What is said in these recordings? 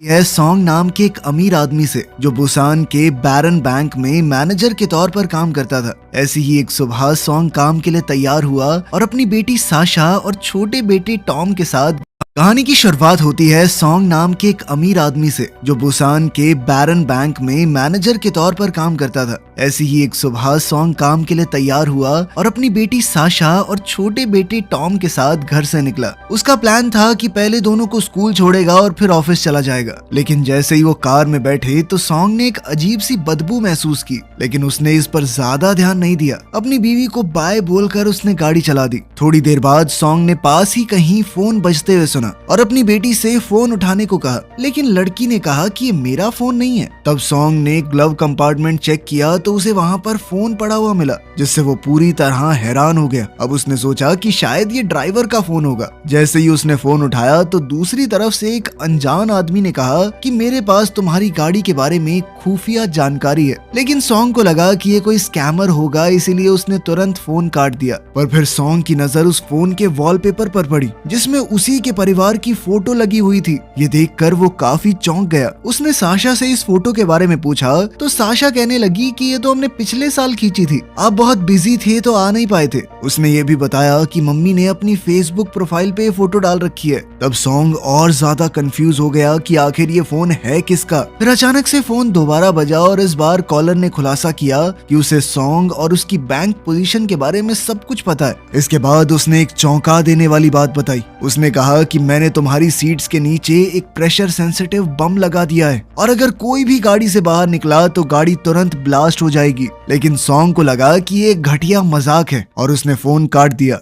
यह सॉन्ग नाम के एक अमीर आदमी से जो बुसान के बैरन बैंक में मैनेजर के तौर पर काम करता था। ऐसी ही एक सुबह सॉन्ग काम के लिए तैयार हुआ और अपनी बेटी साशा और छोटे बेटे टॉम के साथ कहानी की शुरुआत होती है सॉन्ग नाम के एक अमीर आदमी से जो बुसान के बैरन बैंक में मैनेजर के तौर पर काम करता था। ऐसी ही एक सुबह सॉन्ग काम के लिए तैयार हुआ और अपनी बेटी साशा और छोटे बेटे टॉम के साथ घर से निकला। उसका प्लान था कि पहले दोनों को स्कूल छोड़ेगा और फिर ऑफिस चला जाएगा। लेकिन जैसे ही वो कार में बैठे तो सॉन्ग ने एक अजीब सी बदबू महसूस की, लेकिन उसने इस पर ज्यादा ध्यान नहीं दिया। अपनी बीवी को बाय बोलकर उसने गाड़ी चला दी। थोड़ी देर बाद सॉन्ग ने पास ही कहीं फोन बजते हुए सुना और अपनी बेटी से फोन उठाने को कहा, लेकिन लड़की ने कहा कि ये मेरा फोन नहीं है। तब सॉन्ग ने ग्लव कंपार्टमेंट चेक किया तो उसे वहाँ पर फोन पड़ा हुआ मिला, जिससे वो पूरी तरह हैरान हो गया। अब उसने सोचा कि शायद ये ड्राइवर का फोन होगा। जैसे ही उसने फोन उठाया तो दूसरी तरफ से एक अनजान आदमी ने कहा कि मेरे पास तुम्हारी गाड़ी के बारे में खुफिया जानकारी है। लेकिन सॉन्ग को लगा कि ये कोई स्कैमर होगा, इसीलिए उसने तुरंत फोन काट दिया। पर फिर सॉन्ग की नजर उस फोन के वॉलपेपर पर पड़ी, जिसमें उसी के परिवार की फोटो लगी हुई थी। ये देखकर वो काफी चौंक गया। उसने साशा से इस फोटो के बारे में पूछा तो साशा कहने लगी कि ये तो हमने पिछले साल खींची थी, आप बहुत बिजी थे तो आ नहीं पाए थे। उसने ये भी बताया कि मम्मी ने अपनी फेसबुक प्रोफाइल पे फोटो डाल रखी है। तब सॉन्ग और ज्यादा कंफ्यूज हो गया कि आखिर ये फोन है किसका। फिर अचानक से फोन दोबारा बजा और इस बार कॉलर ने खुलासा किया कि उसे सॉन्ग और उसकी बैंक पोजीशन के बारे में सब कुछ पता है। इसके बाद उसने एक चौंका देने वाली बात बताई। उसने कहा कि मैंने तुम्हारी सीट्स के नीचे एक प्रेशर सेंसिटिव बम लगा दिया है और अगर कोई भी गाड़ी से बाहर निकला तो गाड़ी तुरंत ब्लास्ट हो जाएगी। लेकिन सॉन्ग को लगा कि ये घटिया मजाक है और उसने फोन काट दिया।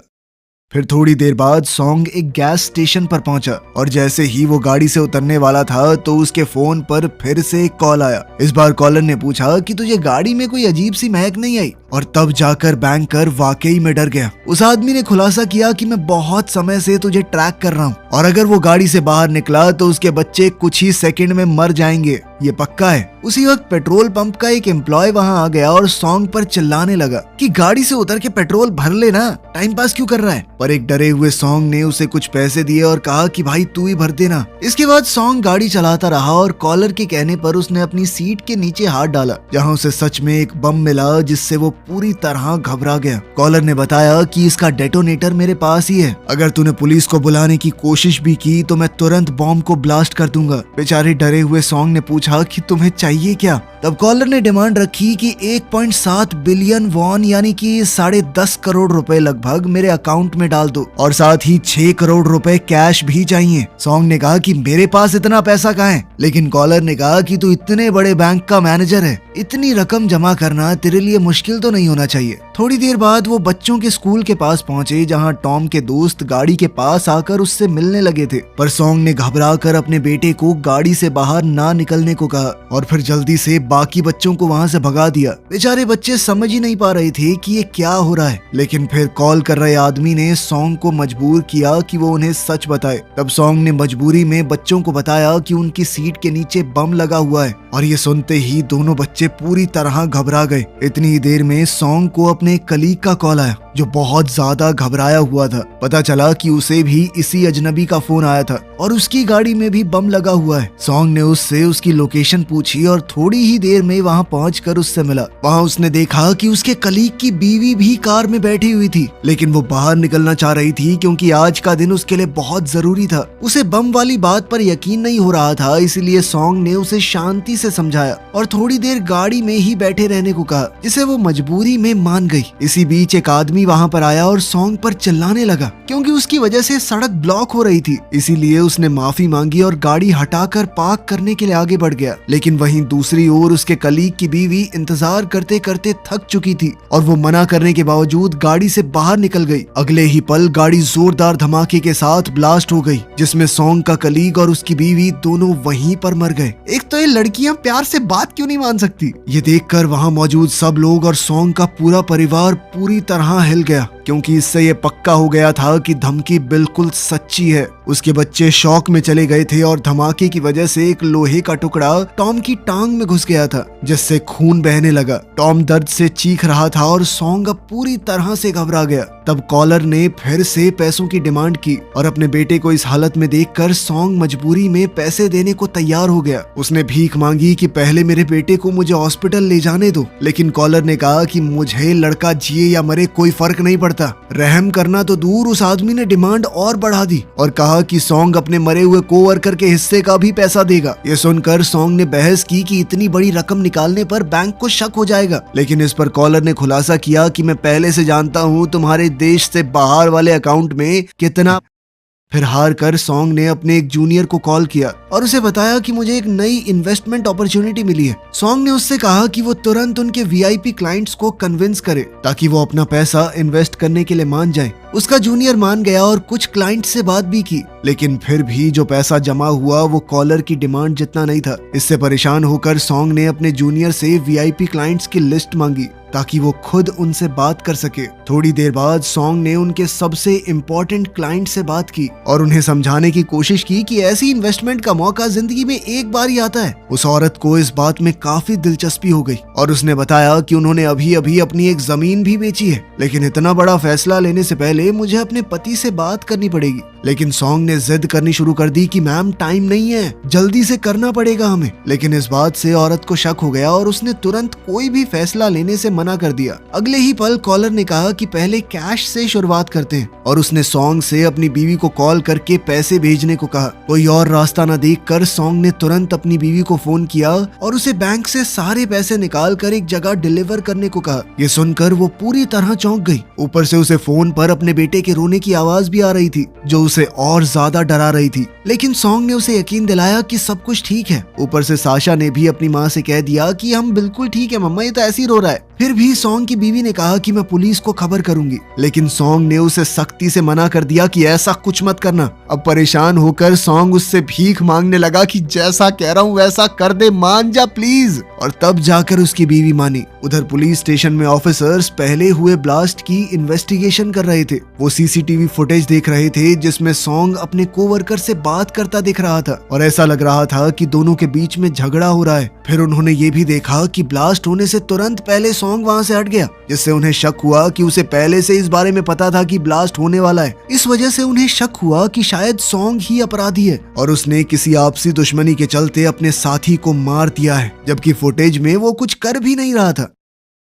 फिर थोड़ी देर बाद सॉन्ग एक गैस स्टेशन पर पहुंचा और जैसे ही वो गाड़ी से उतरने वाला था तो उसके फोन पर फिर से एक कॉल आया। इस बार कॉलर ने पूछा कि तुझे गाड़ी में कोई अजीब सी महक नहीं आई, और तब जाकर बैंकर वाकई में डर गया। उस आदमी ने खुलासा किया कि मैं बहुत समय से तुझे ट्रैक कर रहा हूँ और अगर वो गाड़ी से बाहर निकला तो उसके बच्चे कुछ ही सेकंड में मर जाएंगे, ये पक्का है। उसी वक्त पेट्रोल पंप का एक एम्प्लॉय वहां आ गया और सॉन्ग पर चिल्लाने लगा कि गाड़ी से उतर के पेट्रोल भर लेना, टाइम पास क्यों कर रहा है। पर एक डरे हुए सॉन्ग ने उसे कुछ पैसे दिए और कहा कि भाई तू ही भर देना। इसके बाद सॉन्ग गाड़ी चलाता रहा और कॉलर के कहने पर उसने अपनी सीट के नीचे हाथ डाला, जहां उसे सच में एक बम मिला, जिससे वो पूरी तरह घबरा गया। कॉलर ने बताया कि इसका डेटोनेटर मेरे पास ही है, अगर तूने पुलिस को बुलाने की कोशिश भी की तो मैं तुरंत बॉम्ब को ब्लास्ट कर दूंगा। बेचारे डरे हुए सॉन्ग ने पूछा कि तुम्हें चाहिए क्या। तब कॉलर ने डिमांड रखी कि 1.7 बिलियन वॉन यानी कि 10.5 करोड़ रुपए लगभग मेरे अकाउंट में डाल दो और साथ ही 6 करोड़ रुपए कैश भी चाहिए। सॉन्ग ने कहा कि मेरे पास इतना पैसा कहाँ है, लेकिन कॉलर ने कहा कि तू इतने बड़े बैंक का मैनेजर है, इतनी रकम जमा करना तेरे लिए मुश्किल तो नहीं होना चाहिए। थोड़ी देर बाद वो बच्चों के स्कूल के पास पहुंचे, जहां टॉम के दोस्त गाड़ी के पास आकर उससे मिलने लगे थे। पर सॉन्ग ने घबरा कर अपने बेटे को गाड़ी से बाहर ना निकलने को कहा और फिर जल्दी से बाकी बच्चों को वहां से भगा दिया। बेचारे बच्चे समझ ही नहीं पा रहे थे कि ये क्या हो रहा है। लेकिन फिर कॉल कर रहे आदमी ने सॉन्ग को मजबूर किया कि वो उन्हें सच बताए। तब सॉन्ग ने मजबूरी में बच्चों को बताया कि उनकी सीट के नीचे बम लगा हुआ है और ये सुनते ही दोनों बच्चे पूरी तरह घबरा गए। इतनी ही देर में सॉन्ग को अपने कलीग का कॉल आया जो बहुत ज्यादा घबराया हुआ था। पता चला कि उसे भी इसी अजनबी का फोन आया था और उसकी गाड़ी में भी बम लगा हुआ है। सॉन्ग ने उससे उसकी लोकेशन पूछी और थोड़ी ही देर में वहां पहुंचकर उससे मिला। वहां उसने देखा कि उसके कलीग की बीवी भी कार में बैठी हुई थी, लेकिन वो बाहर निकलना चाह रही थी क्योंकि आज का दिन उसके लिए बहुत जरूरी था। उसे बम वाली बात पर यकीन नहीं हो रहा था, इसीलिए सॉन्ग ने उसे शांति से समझाया और थोड़ी देर गाड़ी में ही बैठे रहने को कहा, जिसे वो मजबूरी में मान गई। इसी बीच एक आदमी वहां पर आया और सॉन्ग पर चिल्लाने लगा क्योंकि उसकी वजह से सड़क ब्लॉक हो रही थी। इसीलिए उसने माफी मांगी और गाड़ी हटाकर पार्क करने के लिए आगे बढ़ गया। लेकिन वहीं दूसरी ओर उसके कलीग की बीवी इंतजार करते करते थक चुकी थी और वो मना करने के बावजूद गाड़ी से बाहर निकल गई। अगले ही पल गाड़ी जोरदार धमाके के साथ ब्लास्ट हो गई, जिसमें सॉन्ग का कलीग और उसकी बीवी दोनों वहीं पर मर गए। एक तो ये लड़कियां प्यार से बात क्यों नहीं मान सकती। ये देखकर वहां मौजूद सब लोग और सॉन्ग का पूरा परिवार पूरी तरह हिल गया, क्योंकि इससे ये पक्का हो गया था कि धमकी बिल्कुल सच्ची है। उसके बच्चे शॉक में चले गए थे और धमाके की वजह से एक लोहे का टुकड़ा टॉम की टांग में घुस गया था, जिससे खून बहने लगा। टॉम दर्द से चीख रहा था और सॉन्ग अब पूरी तरह से घबरा गया। तब कॉलर ने फिर से पैसों की डिमांड की और अपने बेटे को इस हालत में देखकर सॉन्ग मजबूरी में पैसे देने को तैयार हो गया। उसने भीख मांगी कि पहले मेरे बेटे को मुझे हॉस्पिटल ले जाने दो, लेकिन कॉलर ने कहा कि मुझे लड़का जिए या मरे कोई फर्क नहीं पड़ता। रहम करना तो दूर, उस आदमी ने डिमांड और बढ़ा दी और कहा कि सॉन्ग अपने मरे हुए कोवर्कर के हिस्से का भी पैसा देगा। ये सुनकर सॉन्ग ने बहस की कि इतनी बड़ी रकम निकालने पर बैंक को शक हो जाएगा, लेकिन इस पर कॉलर ने खुलासा किया कि मैं पहले से जानता हूँ तुम्हारे देश से बाहर वाले अकाउंट में कितना। फिर हार कर सॉन्ग ने अपने एक जूनियर को कॉल किया और उसे बताया कि मुझे एक नई इन्वेस्टमेंट अपॉर्चुनिटी मिली है। सॉन्ग ने उससे कहा कि वो तुरंत उनके वीआईपी क्लाइंट्स को कन्विंस करे ताकि वो अपना पैसा इन्वेस्ट करने के लिए मान जाए। उसका जूनियर मान गया और कुछ क्लाइंट से बात भी की, लेकिन फिर भी जो पैसा जमा हुआ वो कॉलर की डिमांड जितना नहीं था। इससे परेशान होकर सॉन्ग ने अपने जूनियर से वीआईपी क्लाइंट्स की लिस्ट मांगी ताकि वो खुद उनसे बात कर सके। थोड़ी देर बाद सॉन्ग ने उनके सबसे इम्पोर्टेंट क्लाइंट से बात की और उन्हें समझाने की कोशिश की कि ऐसी इन्वेस्टमेंट का मौका जिंदगी में एक बार ही आता है। उस औरत को इस बात में काफी दिलचस्पी हो गई और उसने बताया कि उन्होंने अभी अभी अपनी एक जमीन भी बेची है, लेकिन इतना बड़ा फैसला लेने से पहले मुझे अपने पति से बात करनी पड़ेगी। लेकिन सॉन्ग ने जिद करनी शुरू कर दी कि मैम टाइम नहीं है, जल्दी से करना पड़ेगा हमें। लेकिन इस बात से औरत को शक हो गया और उसने तुरंत कोई भी फैसला लेने से मना कर दिया। अगले ही पल कॉलर ने कहा कि पहले कैश से शुरुआत करते हैं और उसने सॉन्ग से अपनी बीवी को कॉल करके पैसे भेजने को कहा। कोई और रास्ता न देखकर सॉन्ग ने तुरंत अपनी बीवी को फोन किया और उसे बैंक से सारे पैसे निकाल कर एक जगह डिलीवर करने को कहा। ये सुनकर वो पूरी तरह चौंक गई। ऊपर से उसे फोन पर अपने बेटे के रोने की आवाज भी आ रही थी जो उसे और ज्यादा डरा रही थी, लेकिन सॉन्ग ने उसे यकीन दिलाया कि सब कुछ ठीक है। ऊपर से साशा ने भी अपनी माँ से कह दिया कि हम बिल्कुल ठीक है मम्मा, ये तो ऐसे ही रो रहा है। फिर भी सॉन्ग की बीवी ने कहा कि मैं पुलिस को खबर करूंगी, लेकिन सॉन्ग ने उसे सख्ती से मना कर दिया कि ऐसा कुछ मत करना। अब परेशान होकर सॉन्ग उससे भीख मांगने लगा कि जैसा कह रहा हूँ वैसा कर दे, मान जा प्लीज। और तब जाकर उसकी बीवी मानी। उधर पुलिस स्टेशन में ऑफिसर्स पहले हुए ब्लास्ट की इन्वेस्टिगेशन कर रहे थे। वो सीसीटीवी फुटेज देख रहे थे जिसमें सॉन्ग अपने कोवर्कर से बात करता दिख रहा था और ऐसा लग रहा था कि दोनों के बीच में झगड़ा हो रहा है। फिर उन्होंने ये भी देखा कि ब्लास्ट होने से तुरंत पहले सॉन्ग वहां से हट गया, जिससे उन्हें शक हुआ कि उसे पहले से इस बारे में पता था कि ब्लास्ट होने वाला है। इस वजह से उन्हें शक हुआ कि शायद सॉन्ग ही अपराधी है और उसने किसी आपसी दुश्मनी के चलते अपने साथी को मार दिया है, जबकि फुटेज में वो कुछ कर भी नहीं रहा था।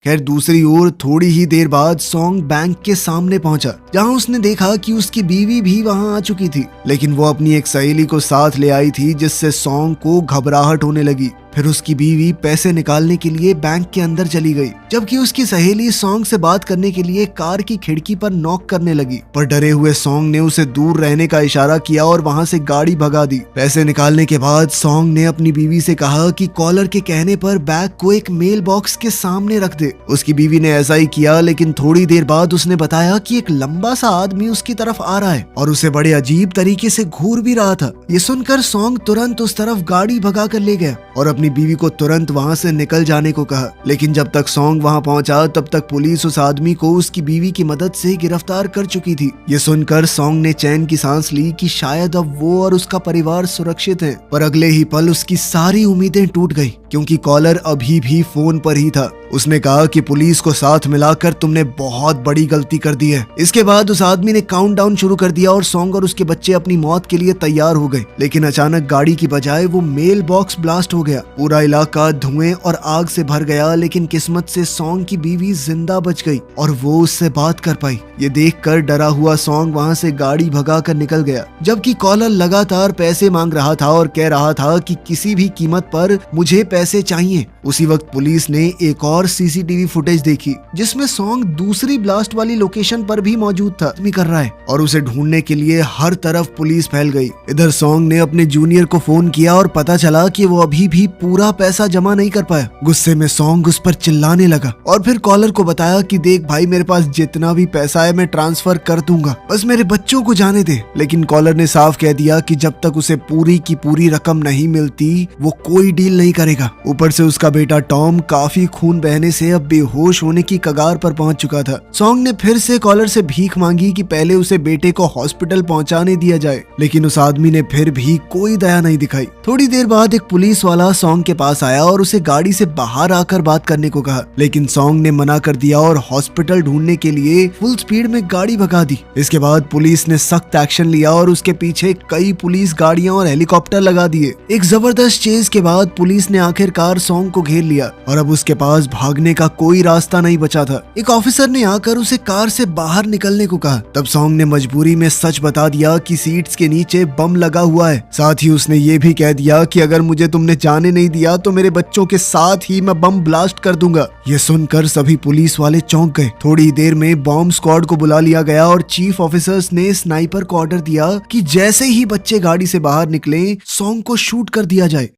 खैर दूसरी ओर थोड़ी ही देर बाद सॉन्ग बैंक के सामने पहुंचा, जहां उसने देखा कि उसकी बीवी भी वहां आ चुकी थी, लेकिन वो अपनी एक सहेली को साथ ले आई थी, जिससे सॉन्ग को घबराहट होने लगी। फिर उसकी बीवी पैसे निकालने के लिए बैंक के अंदर चली गई, जबकि उसकी सहेली सॉन्ग से बात करने के लिए कार की खिड़की पर नॉक करने लगी। पर डरे हुए सॉन्ग ने उसे दूर रहने का इशारा किया और वहां से गाड़ी भगा दी। पैसे निकालने के बाद सॉन्ग ने अपनी बीवी से कहा कि कॉलर के कहने पर बैग को एक मेल बॉक्स के सामने रख दे। उसकी बीवी ने ऐसा ही किया, लेकिन थोड़ी देर बाद उसने बताया कि एक लंबा सा आदमी उसकी तरफ आ रहा है और उसे बड़े अजीब तरीके से घूर भी रहा था। ये सुनकर सॉन्ग तुरंत उस तरफ गाड़ी भगा कर ले गया और अपनी बीवी को तुरंत वहां से निकल जाने को कहा। लेकिन जब तक सॉन्ग वहां पहुंचा तब तक पुलिस उस आदमी को उसकी बीवी की मदद से गिरफ्तार कर चुकी थी। ये सुनकर सॉन्ग ने चैन की सांस ली कि शायद अब वो और उसका परिवार सुरक्षित हैं। पर अगले ही पल उसकी सारी उम्मीदें टूट गई, क्योंकि कॉलर अभी भी फोन पर ही था। उसने कहा कि पुलिस को साथ मिलाकर तुमने बहुत बड़ी गलती कर दी है। इसके बाद उस आदमी ने काउंटडाउन शुरू कर दिया और सॉन्ग और उसके बच्चे अपनी मौत के लिए तैयार हो गए। लेकिन अचानक गाड़ी की बजाय वो मेल बॉक्स ब्लास्ट हो गया। पूरा इलाका धुएं और आग से भर गया, लेकिन किस्मत से सॉन्ग की बीवी जिंदा बच गई और वो उससे बात कर पाई। ये देखकर डरा हुआ सॉन्ग वहां से गाड़ी भगा कर निकल गया, जबकि कॉलर लगातार पैसे मांग रहा था और कह रहा था कि किसी भी कीमत पर मुझे पैसे चाहिए। उसी वक्त पुलिस ने एक और सीसीटीवी फुटेज देखी, जिसमें सॉन्ग दूसरी ब्लास्ट वाली लोकेशन पर भी मौजूद था कर रहा है और उसे ढूंढने के लिए हर तरफ पुलिस फैल गई। इधर सॉन्ग ने अपने जूनियर को फोन किया और पता चला कि वो अभी भी पूरा पैसा जमा नहीं कर पाया। गुस्से में सॉन्ग उस पर चिल्लाने लगा और फिर कॉलर को बताया कि देख भाई, मेरे पास जितना भी पैसा है मैं ट्रांसफर कर दूंगा, बस मेरे बच्चों को जाने दे। लेकिन कॉलर ने साफ कह दिया कि जब तक उसे पूरी की पूरी रकम नहीं मिलती वो कोई डील नहीं करेगा। ऊपर से उसका बेटा टॉम काफी खून बहने से अब बेहोश होने की कगार पर पहुंच चुका था। सॉन्ग ने फिर से कॉलर से भीख मांगी कि पहले उसे बेटे को हॉस्पिटल पहुंचाने दिया जाए, लेकिन उस आदमी ने फिर भी कोई दया नहीं दिखाई। थोड़ी देर बाद एक पुलिस वाला सॉन्ग के पास आया और उसे गाड़ी से बाहर आकर बात करने को कहा, लेकिन सॉन्ग ने मना कर दिया और हॉस्पिटल ढूंढने के लिए फुल स्पीड में गाड़ी भगा दी। इसके बाद पुलिस ने सख्त एक्शन लिया और उसके पीछे कई पुलिस गाड़ियां और हेलीकॉप्टर लगा दिए। एक जबरदस्त चेज के बाद पुलिस ने आखिरकार सॉन्ग को घेर लिया और अब उसके पास भागने का कोई रास्ता नहीं बचा था। एक ऑफिसर ने आकर उसे कार से बाहर निकलने को कहा। तब सॉन्ग ने मजबूरी में सच बता दिया कि सीट्स के नीचे बम लगा हुआ है। साथ ही उसने ये भी कह दिया कि अगर मुझे तुमने जाने नहीं दिया तो मेरे बच्चों के साथ ही मैं बम ब्लास्ट कर दूंगा। ये सुनकर सभी पुलिस वाले चौंक गए। थोड़ी देर में बॉम्ब स्क्वाड को बुला लिया गया और चीफ ऑफिसर्स ने स्नाइपर को ऑर्डर दिया कि जैसे ही बच्चे गाड़ी से बाहर निकले सॉन्ग को शूट कर दिया जाए।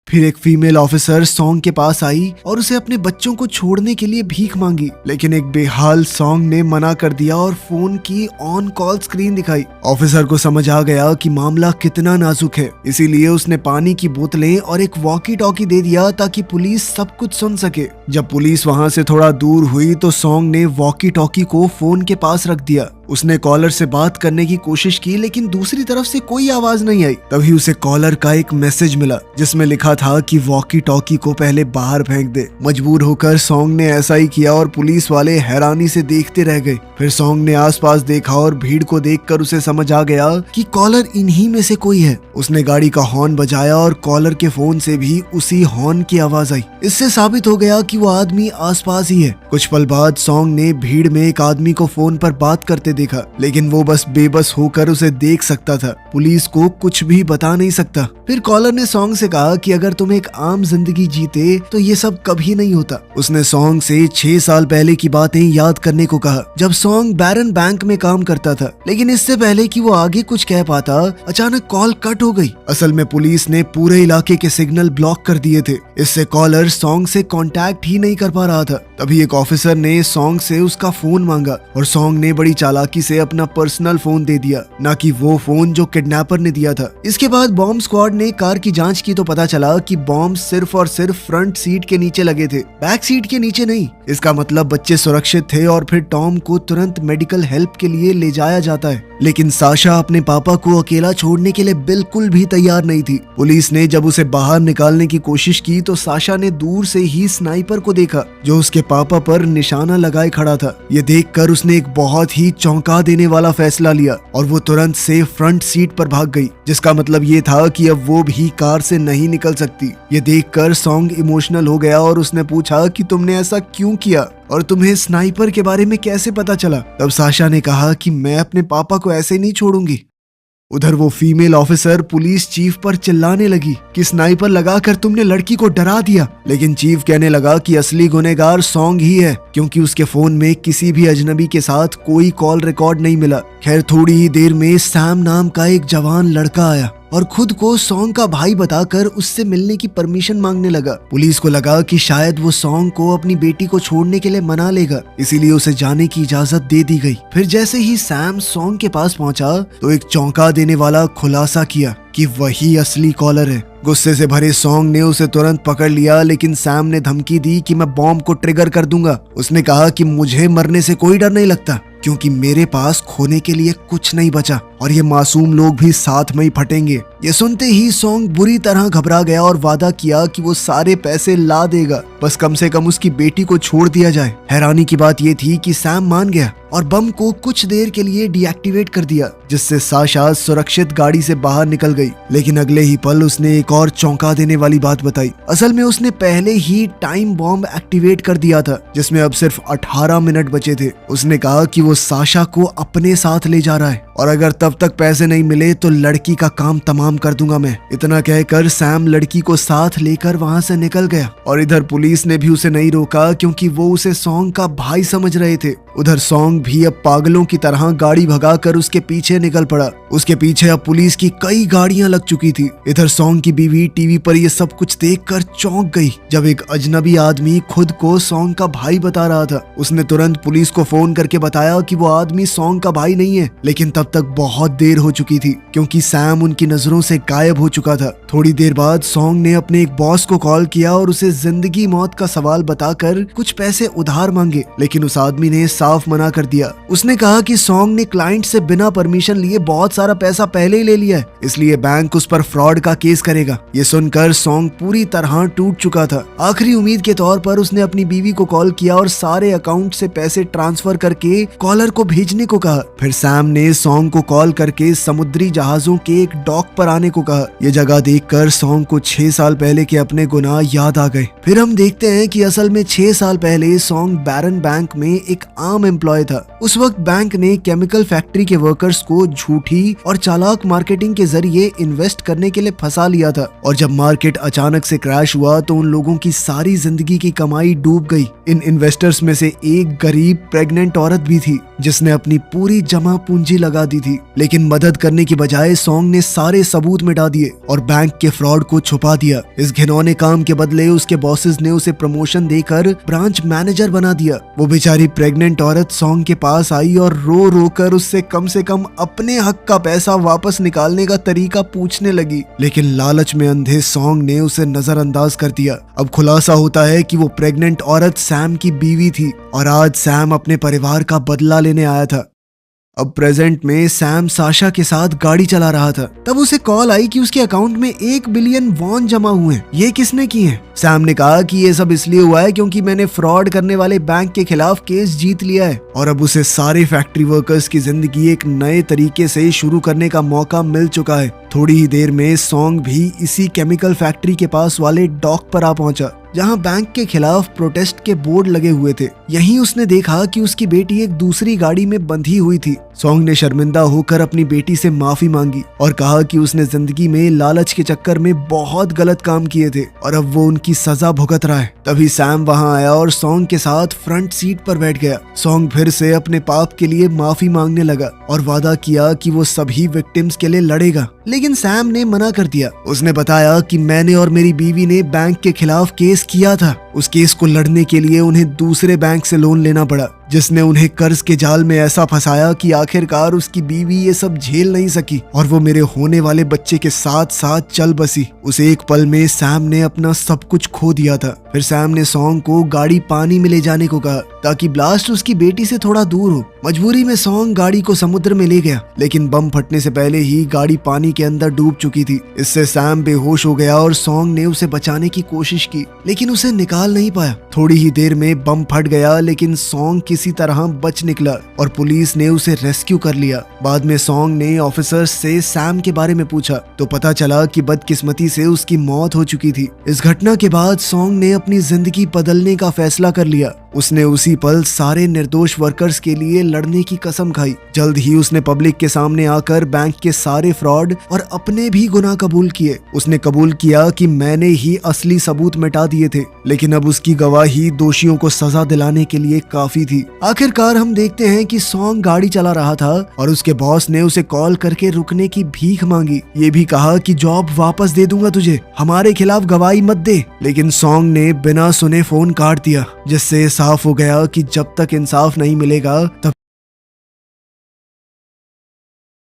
फिर एक फीमेल ऑफिसर सॉन्ग के पास आई और उसे अपने बच्चों को छोड़ने के लिए भीख मांगी, लेकिन एक बेहाल सॉन्ग ने मना कर दिया और फोन की ऑन कॉल स्क्रीन दिखाई। ऑफिसर को समझ आ गया कि मामला कितना नाजुक है, इसीलिए उसने पानी की बोतलें और एक वॉकी टॉकी दे दिया ताकि पुलिस सब कुछ सुन सके। जब पुलिस वहां से थोड़ा दूर हुई तो सॉन्ग ने वॉकी टॉकी को फोन के पास रख दिया। उसने कॉलर से बात करने की कोशिश की, लेकिन दूसरी तरफ से कोई आवाज नहीं आई। तभी उसे कॉलर का एक मैसेज मिला जिसमें लिखा था कि वॉकी टॉकी को पहले बाहर फेंक दे। मजबूर होकर सॉन्ग ने ऐसा ही किया और पुलिस वाले हैरानी से देखते रह गए। फिर सॉन्ग ने आसपास देखा और भीड़ को देखकर उसे समझ आ गया कि कॉलर इन्हीं में से कोई है। उसने गाड़ी का हॉर्न बजाया और कॉलर के फोन से भी उसी हॉर्न की आवाज आई। इससे साबित हो गया कि वो आदमी आसपास ही है। कुछ पल बाद सॉन्ग ने भीड़ में एक आदमी को फोन पर बात करते देखा, लेकिन वो बस बेबस होकर उसे देख सकता था, पुलिस को कुछ भी बता नहीं सकता। फिर कॉलर ने सॉन्ग से कहा कि अगर तुम एक आम जिंदगी जीते तो ये सब कभी नहीं होता। उसने सॉन्ग से 6 साल पहले की बातें याद करने को कहा, जब सॉन्ग बैरन बैंक में काम करता था। लेकिन इससे पहले कि वो आगे कुछ कह पाता, अचानक कॉल कट हो गई। असल में पुलिस ने पूरे इलाके के सिग्नल ब्लॉक कर दिए थे, इससे कॉलर सॉन्ग से कांटेक्ट ही नहीं कर पा रहा था। तभी एक ऑफिसर ने सॉन्ग से उसका फोन मांगा और सॉन्ग ने बड़ी चालाकी से अपना पर्सनल फोन दे दिया, ना कि वो फोन जो किडनैपर ने दिया था। इसके बाद बॉम्ब स्क्वाड ने कार की जांच की तो पता चला कि बॉम्ब सिर्फ और सिर्फ फ्रंट सीट के नीचे लगे थे, बैक सीट के नीचे नहीं। इसका मतलब बच्चे सुरक्षित थे और फिर टॉम को तुरंत मेडिकल हेल्प के लिए ले जाया जाता है। लेकिन साशा अपने पापा को अकेला छोड़ने के लिए बिल्कुल भी तैयार नहीं थी। पुलिस ने जब उसे बाहर निकालने की कोशिश की तो साशा ने दूर से ही स्नाइपर को देखा जो उसके पापा पर निशाना लगाए खड़ा था। ये देखकर उसने एक बहुत ही चौंका देने वाला फैसला लिया और वो तुरंत से फ्रंट सीट पर भाग गई, जिसका मतलब ये था कि अब वो भी कार से नहीं निकल सकती। ये देखकर सॉन्ग इमोशनल हो गया और उसने पूछा कि तुमने ऐसा क्यों किया और तुम्हें स्नाइपर के बारे में कैसे पता चला? तब साशा ने कहा कि मैं अपने पापा को ऐसे नहीं छोड़ूंगी। उधर वो फीमेल ऑफिसर पुलिस चीफ पर चिल्लाने लगी कि स्नाइपर लगाकर तुमने लड़की को डरा दिया। लेकिन चीफ कहने लगा कि असली गुनहगार सॉन्ग ही है, क्योंकि उसके फोन में किसी भी अजनबी के साथ कोई कॉल रिकॉर्ड नहीं मिला। खैर थोड़ी ही देर में सैम नाम का एक जवान लड़का आया और खुद को सॉन्ग का भाई बताकर उससे मिलने की परमिशन मांगने लगा। पुलिस को लगा कि शायद वो सॉन्ग को अपनी बेटी को छोड़ने के लिए मना लेगा, इसीलिए उसे जाने की इजाजत दे दी गई। फिर जैसे ही सैम सॉन्ग के पास पहुंचा तो एक चौंका देने वाला खुलासा किया कि वही असली कॉलर है। गुस्से से भरे सॉन्ग ने उसे तुरंत पकड़ लिया, लेकिन सैम ने धमकी दी कि मैं बॉम्ब को ट्रिगर कर दूंगा। उसने कहा कि मुझे मरने से कोई डर नहीं लगता, क्योंकि मेरे पास खोने के लिए कुछ नहीं बचा और ये मासूम लोग भी साथ में ही फटेंगे। ये सुनते ही सॉन्ग बुरी तरह घबरा गया और वादा किया कि वो सारे पैसे ला देगा, बस कम से कम उसकी बेटी को छोड़ दिया जाए। हैरानी की बात ये थी कि सैम मान गया और बम को कुछ देर के लिए डीएक्टिवेट कर दिया, जिससे साशा सुरक्षित गाड़ी से बाहर निकल गई। लेकिन अगले ही पल उसने एक और चौंका देने वाली बात बताई। असल में उसने पहले ही टाइम बॉम्ब एक्टिवेट कर दिया था, जिसमें अब सिर्फ 18 मिनट बचे थे। उसने कहा कि वो साशा को अपने साथ ले जा रहा है और अगर तब तक पैसे नहीं मिले तो लड़की का काम तमाम कर दूंगा मैं। इतना कहकर सैम लड़की को साथ लेकर वहां से निकल गया और इधर पुलिस ने भी उसे नहीं रोका, क्योंकि वो उसे सॉन्ग का भाई समझ रहे थे। उधर सॉन्ग भी अब पागलों की तरह गाड़ी भगाकर उसके पीछे निकल पड़ा। उसके पीछे अब पुलिस की कई गाड़ियां लग चुकी थी। इधर सॉन्ग की बीवी टीवी पर ये सब कुछ देखकर चौंक गई जब एक अजनबी आदमी खुद को सॉन्ग का भाई बता रहा था। उसने तुरंत पुलिस को फोन करके बताया कि वो आदमी सॉन्ग का भाई नहीं है, लेकिन तब तक बहुत बहुत देर हो चुकी थी क्योंकि सैम उनकी नजरों से गायब हो चुका था। थोड़ी देर बाद सॉन्ग ने अपने एक बॉस को कॉल किया और उसे जिंदगी मौत का सवाल बताकर कुछ पैसे उधार मांगे, लेकिन उस आदमी ने साफ मना कर दिया। उसने कहा कि सॉन्ग ने क्लाइंट से बिना परमिशन लिए बहुत सारा पैसा पहले ही ले लिया है, इसलिए बैंक उस पर फ्रॉड का केस करेगा। ये सुनकर सॉन्ग पूरी तरह टूट चुका था। आखिरी उम्मीद के तौर पर उसने अपनी बीवी को कॉल किया और सारे अकाउंट से पैसे ट्रांसफर करके कॉलर को भेजने को कहा। फिर सैम ने सॉन्ग को कॉल करके समुद्री जहाजों के एक डॉक पर आने को कहा। ये जगह देखकर सॉन्ग को 6 साल पहले के अपने गुनाह याद आ गए। फिर हम देखते हैं कि असल में 6 साल पहले सॉन्ग बैरन बैंक में एक आम एम्प्लॉय था। उस वक्त बैंक ने केमिकल फैक्ट्री के वर्कर्स को झूठी और चालाक मार्केटिंग के जरिए इन्वेस्ट करने के लिए फंसा लिया था, और जब मार्केट अचानक से क्रैश हुआ तो उन लोगों की सारी जिंदगी की कमाई डूब गई। इन इन्वेस्टर्स में से एक गरीब प्रेग्नेंट औरत भी थी जिसने अपनी पूरी जमा पूंजी लगा दी थी, लेकिन मदद करने की बजाय सॉन्ग ने सारे सबूत मिटा दिए और बैंक के फ्रॉड को छुपा दिया। इस घिनौने काम के बदले उसके बॉसेस ने उसे प्रमोशन देकर ब्रांच मैनेजर बना दिया। वो बेचारी प्रेग्नेंट औरत सॉन्ग के पास आई और रो रो कर उससे कम से कम अपने हक का पैसा वापस निकालने का तरीका पूछने लगी, लेकिन लालच में अंधे सॉन्ग ने उसे नजरअंदाज कर दिया। अब खुलासा होता है कि वो प्रेग्नेंट औरत सैम की बीवी थी और आज सैम अपने परिवार का बदला लेने आया था। अब प्रेजेंट में सैम साशा के साथ गाड़ी चला रहा था, तब उसे कॉल आई कि उसके अकाउंट में 1 बिलियन वॉन जमा हुए हैं। ये किसने की हैं? सैम ने कहा कि ये सब इसलिए हुआ है क्योंकि मैंने फ्रॉड करने वाले बैंक के खिलाफ केस जीत लिया है और अब उसे सारे फैक्ट्री वर्कर्स की जिंदगी एक नए तरीके से शुरू करने का मौका मिल चुका है। थोड़ी ही देर में सॉन्ग भी इसी केमिकल फैक्ट्री के पास वाले डॉक पर आ पहुंचा जहां बैंक के खिलाफ प्रोटेस्ट के बोर्ड लगे हुए थे। यहीं उसने देखा कि उसकी बेटी एक दूसरी गाड़ी में बंधी हुई थी। सॉन्ग ने शर्मिंदा होकर अपनी बेटी से माफी मांगी और कहा कि उसने जिंदगी में लालच के चक्कर में बहुत गलत काम किए थे और अब वो उनकी सजा भुगत रहा है। तभी सैम वहां आया और सॉन्ग के साथ फ्रंट सीट पर बैठ गया। सॉन्ग फिर से अपने पाप के लिए माफी मांगने लगा और वादा किया कि वो सभी विक्टिम्स के लिए लड़ेगा, लेकिन सैम ने मना कर दिया। उसने बताया कि मैंने और मेरी बीवी ने बैंक के खिलाफ केस किया था। उस केस को लड़ने के लिए उन्हें दूसरे बैंक से लोन लेना पड़ा, जिसने उन्हें कर्ज के जाल में ऐसा फंसाया कि आखिरकार उसकी बीवी ये सब झेल नहीं सकी और वो मेरे होने वाले बच्चे के साथ साथ चल बसी। उस एक पल में सैम ने अपना सब कुछ खो दिया था। फिर सैम ने सॉन्ग को गाड़ी पानी में ले जाने को कहा ताकि ब्लास्ट उसकी बेटी से थोड़ा दूर हो। मजबूरी में सॉन्ग गाड़ी को समुद्र में ले गया, लेकिन बम फटने से पहले ही गाड़ी पानी के अंदर डूब चुकी थी। इससे सैम बेहोश हो गया और सॉन्ग ने उसे बचाने की कोशिश की, लेकिन उसे निकाल नहीं पाया। थोड़ी ही देर में बम फट गया, लेकिन सॉन्ग किसी तरह बच निकला और पुलिस ने उसे रेस्क्यू कर लिया। बाद में सॉन्ग ने ऑफिसर्स से सैम के बारे में पूछा तो पता चला कि बदकिस्मती से उसकी मौत हो चुकी थी। इस घटना के बाद सॉन्ग ने अपनी जिंदगी बदलने का फैसला कर लिया। उसने उसी पल सारे निर्दोष वर्कर्स के लिए लड़ने की कसम खाई। जल्द ही उसने पब्लिक के सामने आकर बैंक के सारे फ्रॉड और अपने भी गुनाह कबूल किए। उसने कबूल किया कि मैंने ही असली सबूत मिटा दिए थे, लेकिन अब उसकी गवाही दोषियों को सजा दिलाने के लिए काफी थी। आखिरकार हम देखते हैं कि सॉन्ग गाड़ी चला रहा था और उसके बॉस ने उसे कॉल करके रुकने की भीख मांगी। ये भी कहा कि जॉब वापस दे दूंगा तुझे, हमारे खिलाफ गवाही मत दे। लेकिन सॉन्ग ने बिना सुने फोन काट दिया, जिससे साफ हो गया कि जब तक इंसाफ नहीं मिलेगा तब